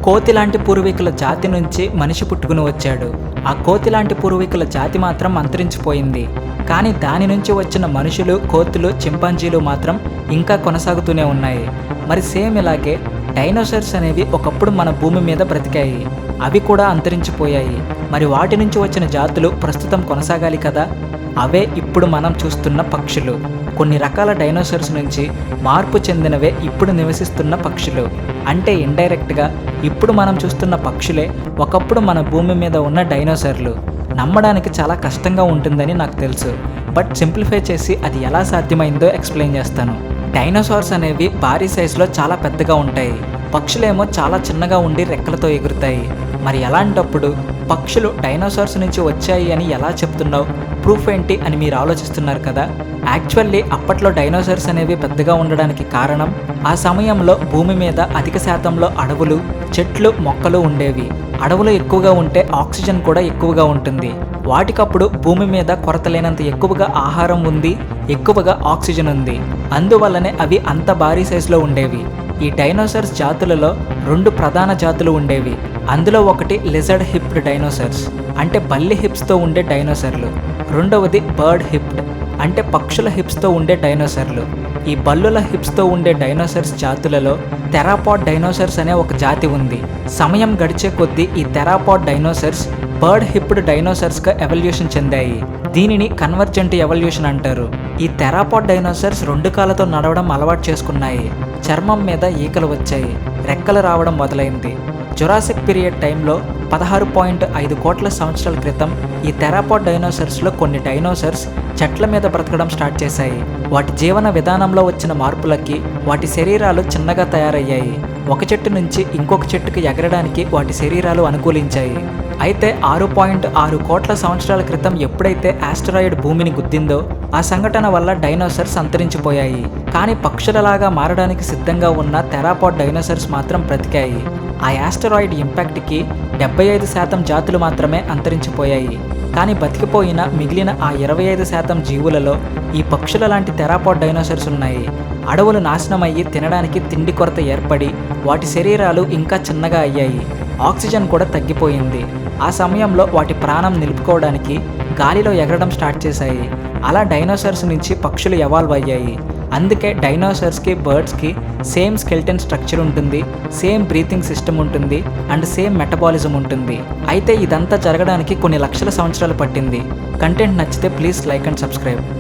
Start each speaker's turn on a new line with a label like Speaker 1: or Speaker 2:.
Speaker 1: కోతి లాంటి పూర్వీకుల జాతి నుంచి మనిషి పుట్టుకుని వచ్చాడు. ఆ కోతి లాంటి పూర్వీకుల జాతి మాత్రం అంతరించిపోయింది. కానీ దాని నుంచి వచ్చిన మనుషులు, కోతులు, చింపాంజీలు మాత్రం ఇంకా కొనసాగుతూనే ఉన్నాయి. మరి సేమ్ ఇలాగే డైనోసార్స్ అనేవి ఒకప్పుడు మన భూమి మీద బ్రతికాయి. అవి కూడా అంతరించిపోయాయి. మరి వాటి నుంచి వచ్చిన జాతులు ప్రస్తుతం కొనసాగాలి కదా. అవే ఇప్పుడు మనం చూస్తున్న పక్షులు. కొన్ని రకాల డైనోసార్స్ నుంచి మార్పు చెందినవే ఇప్పుడు నివసిస్తున్న పక్షులు. అంటే ఇండైరెక్ట్గా ఇప్పుడు మనం చూస్తున్న పక్షులే ఒకప్పుడు మన భూమి మీద ఉన్న డైనోసార్లు. నమ్మడానికి చాలా కష్టంగా ఉంటుందని నాకు తెలుసు. బట్ సింప్లిఫై చేసి అది ఎలా సాధ్యమైందో ఎక్స్ప్లెయిన్ చేస్తాను. డైనోసార్స్ అనేవి భారీ సైజులో చాలా పెద్దగా ఉంటాయి. పక్షులేమో చాలా చిన్నగా ఉండి రెక్కలతో ఎగురుతాయి. మరి అలాంటప్పుడు పక్షులు డైనోసార్స్ నుంచి వచ్చాయి అని ఎలా చెప్తున్నావు, ప్రూఫ్ ఏంటి అని మీరు ఆలోచిస్తున్నారు కదా. యాక్చువల్లీ అప్పట్లో డైనోసార్స్ అనేవి పెద్దగా ఉండడానికి కారణం ఆ సమయంలో భూమి మీద అధిక శాతంలో అడవులు, చెట్లు, మొక్కలు ఉండేవి. అడవులు ఎక్కువగా ఉంటే ఆక్సిజన్ కూడా ఎక్కువగా ఉంటుంది. వాటికప్పుడు భూమి మీద కొరత లేనంత ఎక్కువగా ఆహారం ఉంది, ఎక్కువగా ఆక్సిజన్ ఉంది. అందువల్లనే అవి అంత భారీ సైజులో ఉండేవి. ఈ డైనోసార్స్ జాతులలో 2 ప్రధాన జాతులు ఉండేవి. అందులో ఒకటి లిజర్డ్ హిప్డ్ డైనోసార్స్, అంటే బల్లి హిప్స్తో ఉండే డైనోసార్లు. రెండవది బర్డ్ హిప్డ్, అంటే పక్షుల హిప్స్తో ఉండే డైనోసార్లు. ఈ బల్లుల హిప్స్తో ఉండే డైనోసార్స్ జాతులలో థెరాపాడ్ డైనోసార్స్ అనే ఒక జాతి ఉంది. సమయం గడిచే కొద్దీ ఈ థెరాపాడ్ డైనోసార్స్ బర్డ్ హిప్డ్ డైనోసార్స్గా ఎవల్యూషన్ చెందాయి. దీనిని కన్వర్జెంట్ ఎవల్యూషన్ అంటారు. ఈ థెరాపాడ్ డైనోసార్స్ 2 కాళ్ళతో నడవడం అలవాటు చేసుకున్నాయి. చర్మం మీద ఈకలు వచ్చాయి, రెక్కలు రావడం మొదలైంది. జురాసిక్ పీరియడ్ టైంలో 16.5 కోట్ల సంవత్సరాల క్రితం ఈ థెరాపాడ్ డైనోసార్స్లో కొన్ని డైనోసార్స్ చెట్ల మీద బ్రతకడం స్టార్ట్ చేశాయి. వాటి జీవన విధానంలో వచ్చిన మార్పులకి వాటి శరీరాలు చిన్నగా తయారయ్యాయి. ఒక చెట్టు నుంచి ఇంకొక చెట్టుకి ఎగరడానికి వాటి శరీరాలు అనుకూలించాయి. అయితే 6.6 కోట్ల సంవత్సరాల క్రితం ఎప్పుడైతే ఆస్టరాయిడ్ భూమిని గుద్దిందో ఆ సంఘటన వల్ల డైనోసార్స్ అంతరించిపోయాయి. కానీ పక్షులలాగా మారడానికి సిద్ధంగా ఉన్న థెరాపాడ్ డైనోసార్స్ మాత్రం బ్రతికాయి. ఆ ఆస్టరాయిడ్ ఇంపాక్ట్కి 75% జాతులు మాత్రమే అంతరించిపోయాయి. కానీ బతికిపోయిన మిగిలిన ఆ 25% జీవులలో ఈ పక్షుల లాంటి థెరాపాడ్ డైనోసార్స్ ఉన్నాయి. అడవులు నాశనమయ్యి తినడానికి తిండి కొరత ఏర్పడి వాటి శరీరాలు ఇంకా చిన్నగా అయ్యాయి. ఆక్సిజన్ కూడా తగ్గిపోయింది. ఆ సమయంలో వాటి ప్రాణం నిలుపుకోవడానికి గాలిలో ఎగరడం స్టార్ట్ చేశాయి. అలా డైనోసార్స్ నుంచి పక్షులు ఎవాల్వ్ అయ్యాయి. అందుకే డైనోసార్స్కి, బర్డ్స్కి సేమ్ స్కెల్టన్ స్ట్రక్చర్ ఉంటుంది, సేమ్ బ్రీతింగ్ సిస్టమ్ ఉంటుంది అండ్ సేమ్ మెటబాలిజం ఉంటుంది. అయితే ఇదంతా జరగడానికి కొన్ని లక్షల సంవత్సరాలు పట్టింది. కంటెంట్ నచ్చితే ప్లీజ్ లైక్ అండ్ సబ్స్క్రైబ్.